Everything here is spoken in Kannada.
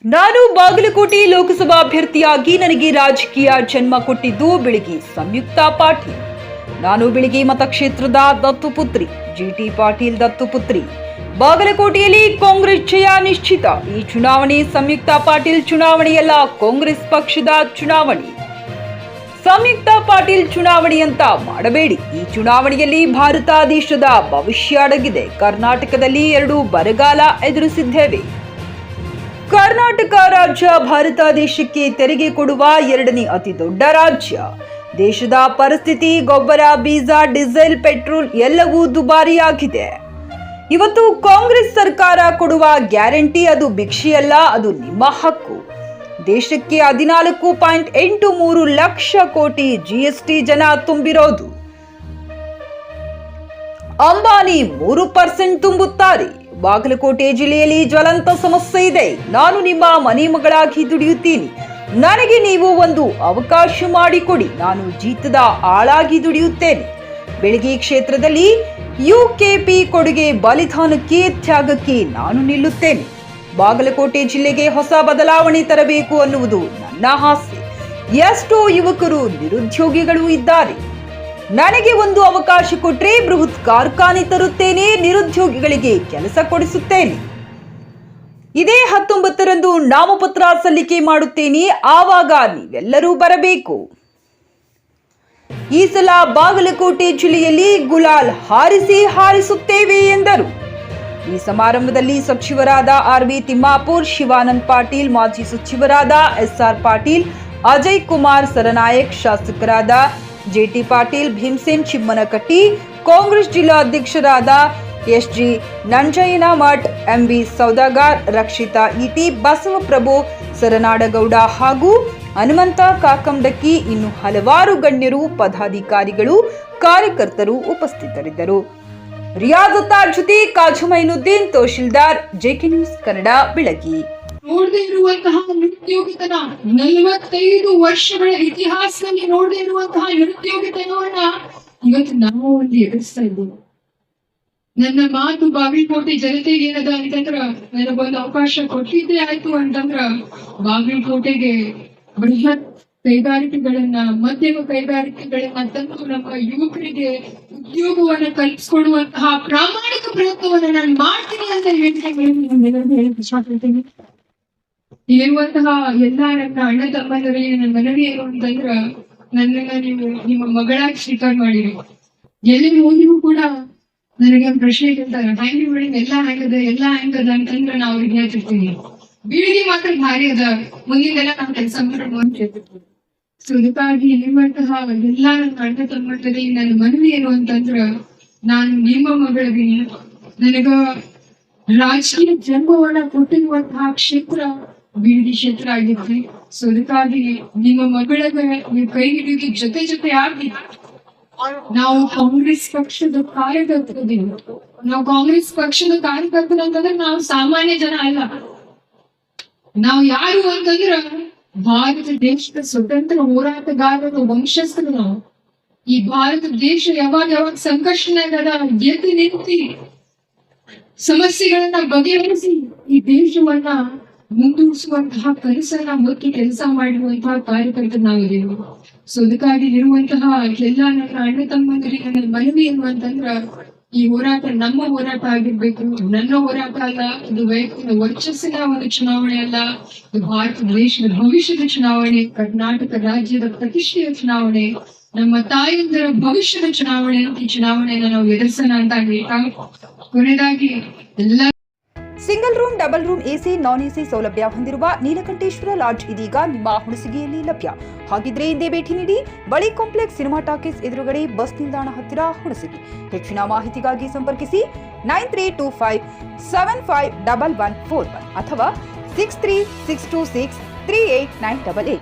ನಾನು ಬಾಗಲಕೋಟೆ ಲೋಕಸಭಾ ಅಭ್ಯರ್ಥಿಯಾಗಿ ನನಗೆ ರಾಜಕೀಯ ಜನ್ಮ ಕೊಟ್ಟಿದ್ದು ಬೆಳಗಿ ಸಂಯುಕ್ತ ಪಾಟೀಲ್. ನಾನು ಬೆಳಗಿ ಮತಕ್ಷೇತ್ರದ ದತ್ತುಪುತ್ರಿ, ಜಿಟಿ ಪಾಟೀಲ್ ದತ್ತುಪುತ್ರಿ. ಬಾಗಲಕೋಟೆಯಲ್ಲಿ ಕಾಂಗ್ರೆಸ್ ಜಯ ನಿಶ್ಚಿತ. ಈ ಚುನಾವಣೆ ಸಂಯುಕ್ತ ಪಾಟೀಲ್ ಚುನಾವಣೆಯಲ್ಲ, ಕಾಂಗ್ರೆಸ್ ಪಕ್ಷದ ಚುನಾವಣೆ. ಸಂಯುಕ್ತ ಪಾಟೀಲ್ ಚುನಾವಣೆ ಅಂತ ಮಾಡಬೇಡಿ. ಈ ಚುನಾವಣೆಯಲ್ಲಿ ಭಾರತ ದೇಶದ ಭವಿಷ್ಯ ಅಡಗಿದೆ. ಕರ್ನಾಟಕದಲ್ಲಿ 2 ಬರಗಾಲ ಎದುರಿಸಿದ್ದೇವೆ. ಕರ್ನಾಟಕ ರಾಜ್ಯ ಭಾರತ ದೇಶಕ್ಕೆ ತೆರಿಗೆ ಕೊಡುವ 2ನೇ ಅತಿ ದೊಡ್ಡ ರಾಜ್ಯ. ದೇಶದ ಪರಿಸ್ಥಿತಿ, ಗೊಬ್ಬರ, ಬೀಜ, ಡೀಸೆಲ್, ಪೆಟ್ರೋಲ್ ಎಲ್ಲವೂ ದುಬಾರಿಯಾಗಿದೆ. ಇವತ್ತು ಕಾಂಗ್ರೆಸ್ ಸರ್ಕಾರ ಕೊಡುವ ಗ್ಯಾರಂಟಿ ಅದು ಭಿಕ್ಷೆಯಲ್ಲ, ಅದು ನಿಮ್ಮ ಹಕ್ಕು. ದೇಶಕ್ಕೆ 14.83 ಲಕ್ಷ ಕೋಟಿ ಜಿಎಸ್ಟಿ ಜನ ತುಂಬಿರೋದು. ಅಂಬಾನಿ 3% ತುಂಬುತ್ತಾರೆ. ಬಾಗಲಕೋಟೆ ಜಿಲ್ಲೆಯಲ್ಲಿ ಜ್ವಲಂತ ಸಮಸ್ಯೆ ಇದೆ. ನಾನು ನಿಮ್ಮ ಮನೆ ಮಗಳಾಗಿ ದುಡಿಯುತ್ತೀನಿ. ನನಗೆ ನೀವು ಒಂದು ಅವಕಾಶ ಮಾಡಿಕೊಡಿ. ನಾನು ಜೀತದ ಆಳಾಗಿ ದುಡಿಯುತ್ತೇನೆ. ಬೆಳಗಿ ಕ್ಷೇತ್ರದಲ್ಲಿ ಯುಕೆಪಿ ಕೊಡುಗೆ, ಬಲಿದಾನಕ್ಕೆ, ತ್ಯಾಗಕ್ಕೆ ನಾನು ನಿಲ್ಲುತ್ತೇನೆ. ಬಾಗಲಕೋಟೆ ಜಿಲ್ಲೆಗೆ ಹೊಸ ಬದಲಾವಣೆ ತರಬೇಕು ಅನ್ನುವುದು ನನ್ನ ಆಸೆ. ಎಷ್ಟೋ ಯುವಕರು ನಿರುದ್ಯೋಗಿಗಳು ಇದ್ದಾರೆ. ನನಗೆ ಒಂದು ಅವಕಾಶ ಕೊಟ್ಟರೆ ಬೃಹತ್ ಕಾರ್ಖಾನೆ ತರುತ್ತೇನೆ, ನಿರುದ್ಯೋಗಿಗಳಿಗೆ ಕೆಲಸ ಕೊಡಿಸುತ್ತೇನೆ. ಇದೇ 19ರಂದು ನಾಮಪತ್ರ ಸಲ್ಲಿಕೆ ಮಾಡುತ್ತೇನೆ. ಆವಾಗ ನೀವೆಲ್ಲರೂ ಬರಬೇಕು. ಈ ಸಲ ಬಾಗಲಕೋಟೆ ಜಿಲ್ಲೆಯಲ್ಲಿ ಗುಲಾಲ್ ಹಾರಿಸುತ್ತೇವೆ ಎಂದರು. ಈ ಸಮಾರಂಭದಲ್ಲಿ ಸಚಿವರಾದ ಆರ್.ಬಿ. ತಿಮ್ಮಾಪುರ್, ಶಿವಾನಂದ ಪಾಟೀಲ್, ಮಾಜಿ ಸಚಿವರಾದ ಎಸ್.ಆರ್. ಪಾಟೀಲ್, ಅಜಯ್ ಕುಮಾರ್ ಸರನಾಯಕ್, ಶಾಸಕರಾದ ಜೆಟಿ ಪಾಟೀಲ್, ಭೀಮಸೇನ್ ಚಿಮ್ಮನಕಟ್ಟಿ, ಕಾಂಗ್ರೆಸ್ ಜಿಲ್ಲಾ ಅಧ್ಯಕ್ಷರಾದ ಎಸ್.ಜಿ. ನಂಜಯ್ಯನಮಠ್, ಎಂ.ಬಿ. ಸೌದಾಗಾರ್, ರಕ್ಷಿತಾ ಇಟಿ, ಬಸವಪ್ರಭು ಸರನಾಡಗೌಡ ಹಾಗೂ ಹನುಮಂತ ಕಾಕಂಡಕ್ಕಿ, ಇನ್ನು ಹಲವಾರು ಗಣ್ಯರು, ಪದಾಧಿಕಾರಿಗಳು, ಕಾರ್ಯಕರ್ತರು ಉಪಸ್ಥಿತರಿದ್ದರು. ರಿಯಾಜ್ ಜೊತೆ ಕಾಜು ಮೈನುದ್ದೀನ್, ತಹಶೀಲ್ದಾರ್, ಜೆಕೆ ನ್ಯೂಸ್ ಕನ್ನಡ, ಬೆಳಗಿ. ನೋಡದೇ ಇರುವಂತಹ ನಿರುದ್ಯೋಗಿತನ, 45 ವರ್ಷಗಳ ಇತಿಹಾಸದಲ್ಲಿ ನೋಡದೇ ಇರುವಂತಹ ನಿರುದ್ಯೋಗಿತನವನ್ನ ಇವತ್ತು ನಾವು ಅಲ್ಲಿ ಎದುರಿಸ್ತಾ ಇದ್ದೇವೆ. ನನ್ನ ಮಾತು ಬಾಗಲಕೋಟೆ ಜನತೆಗೆ ಏನದ ಅಂತಂದ್ರ, ನನಗೊಂದು ಅವಕಾಶ ಕೊಟ್ಟಿದ್ದೇ ಆಯ್ತು ಅಂತಂದ್ರ ಬಾಗಲಕೋಟೆಗೆ ಬೃಹತ್ ಕೈಗಾರಿಕೆಗಳನ್ನ, ಮಧ್ಯಮ ಕೈಗಾರಿಕೆಗಳನ್ನ ತಂದು ನಮ್ಮ ಯುವಕರಿಗೆ ಉದ್ಯೋಗವನ್ನ ಕಲ್ಪಿಸಿಕೊಡುವಂತಹ ಪ್ರಾಮಾಣಿಕ ಪ್ರಯತ್ನವನ್ನ ನಾನು ಮಾಡ್ತೀನಿ ಅಂತ ಹೇಳಕ್ ಇಷ್ಟಪಡ್ತೀನಿ. ಇಲ್ಲಿರುವಂತಹ ಎಲ್ಲಾ ನನ್ನ ಅಣ್ಣ ತಮ್ಮಂದರಿಗೆ ನನ್ನ ಮನವಿ ಏನು ಅಂತಂದ್ರ, ನನ್ನನ್ನ ನೀವು ನಿಮ್ಮ ಮಗಳಾಗಿ ಸ್ವೀಕಾರ ಮಾಡಿರಿ. ಎಲ್ಲಿ ಹೋಗಿಗೂ ಕೂಡ ನನಗೆ ಒಂದು ಪ್ರಶ್ನೆ ಕೇಳ್ತಾರೆ, ಫ್ಯಾಮಿಲಿ ವೆಡ್ಡಿಂಗ್ ಎಲ್ಲಾ ಹೆಂಗದ ಅಂತಂದ್ರೆ ನಾವು ಅವ್ರಿಗೆ ಹೇಳ್ತಿರ್ತೀನಿ, ಬೀಳಿಗೆ ಮಾತ್ರ ಭಾರಿ ಅದ, ಮುಂದಿನೆಲ್ಲ ನಾವು ಕೆಲಸ ಮಾಡೋಣ ಅಂತ ಹೇಳ್ತಿರ್ತೀವಿ. ಸೊ ಇದಕ್ಕಾಗಿ ಇಲ್ಲಿರುವಂತಹ ಎಲ್ಲಾ ನನ್ನ ಅಣ್ಣ ತಮ್ಮಂದರಿಗೆ ನನ್ನ ಮನವಿ ಏನು ಅಂತಂದ್ರ, ನಾನು ನಿಮ್ಮ ಮಗಳಿಗೆ ನನಗ ರಾಜಕೀಯ ಜನ್ಮವನ್ನ ಕೊಟ್ಟಿರುವಂತಹ ಕ್ಷೇತ್ರ ಬೀಳಿಗೆ ಕ್ಷೇತ್ರ ಆಗಿದ್ವಿ. ಸೊ ಅದಕ್ಕಾಗಿ ನಿಮ್ಮ ಮಗಳಿಗೆ ನೀವು ಕೈ ಹಿಡಿಯೋದು ಜೊತೆ ಆಗಿ ನಾವು ಕಾಂಗ್ರೆಸ್ ಪಕ್ಷದ ಕಾರ್ಯಕರ್ತರಿದ್ದೀವಿ. ನಾವು ಕಾಂಗ್ರೆಸ್ ಪಕ್ಷದ ಕಾರ್ಯಕರ್ತರು ಅಂತಂದ್ರೆ ನಾವು ಸಾಮಾನ್ಯ ಜನ ಅಲ್ಲ. ನಾವು ಯಾರು ಅಂತಂದ್ರ ಭಾರತ ದೇಶದ ಸ್ವತಂತ್ರ ಹೋರಾಟಗಾರರ ವಂಶಸ್ಥರು ನಾವು. ಈ ಭಾರತ ದೇಶ ಯಾವಾಗ ಸಂಕಷ್ಟನಾಗದ ಎದ್ದು ನಿಂತಿ ಸಮಸ್ಯೆಗಳನ್ನ ಬಗೆಹರಿಸಿ ಈ ದೇಶವನ್ನ ಮುಂದೂಡಿಸುವಂತಹ ಕನಸನ್ನ ಹೊತ್ತು ಕೆಲಸ ಮಾಡಿರುವಂತಹ ಕಾರ್ಯಕರ್ತರು ನಾವಿದ್ದೇವೆ. ಸೊ ಅದಕ್ಕಾಗಿ ಇರುವಂತಹ ಎಲ್ಲ ನನ್ನ ಅಣ್ಣ ತಮ್ಮಂದರಿಗೆ ನನ್ನ ಮನವಿ ಏನು ಅಂತಂದ್ರ, ಈ ಹೋರಾಟ ನಮ್ಮ ಹೋರಾಟ ಆಗಿರ್ಬೇಕು. ನನ್ನ ಹೋರಾಟ ಅಲ್ಲ, ಇದು ವೈಯಕ್ತಿಕ ವರ್ಚಸ್ಸಿನ ಒಂದು ಚುನಾವಣೆ ಅಲ್ಲ, ಇದು ಭಾರತ ದೇಶದ ಭವಿಷ್ಯದ ಚುನಾವಣೆ, ಕರ್ನಾಟಕ ರಾಜ್ಯದ ಪ್ರತಿಷ್ಠೆಯ ಚುನಾವಣೆ, ನಮ್ಮ ತಾಯಿಯಂದರ ಭವಿಷ್ಯದ ಚುನಾವಣೆ ಅಂತ ಈ ಚುನಾವಣೆಯನ್ನ ನಾವು ಎದುರಿಸೋಣ ಅಂತ ಹೇಳ್ತಾ, ಕೊನೆಯದಾಗಿ ಎಲ್ಲ single room, double room, AC, ನಾನ್ ಎಸಿ ಸೌಲಭ್ಯ ಹೊಂದಿರುವ ನೀಲಕಂಠೇಶ್ವರ ಲಾಡ್ಜ್ ಇದೀಗ ನಿಮ್ಮ ಹುಣಸಗಿಯಲ್ಲಿ ಲಭ್ಯ. ಹಾಗಿದ್ರೆ ಹಿಂದೆ ಭೇಟಿ ನೀಡಿ. ಬಳಿ ಕಾಂಪ್ಲೆಕ್ಸ್ ಸಿನಿಮಾ ಟಾಕೀಸ್ ಎದುರುಗಡೆ, ಬಸ್ ನಿಲ್ದಾಣ ಹತ್ತಿರ, ಹುಣಸಗಿ. ಹೆಚ್ಚಿನ ಮಾಹಿತಿಗಾಗಿ ಸಂಪರ್ಕಿಸಿ 9325751141 ಅಥವಾ 6362638988.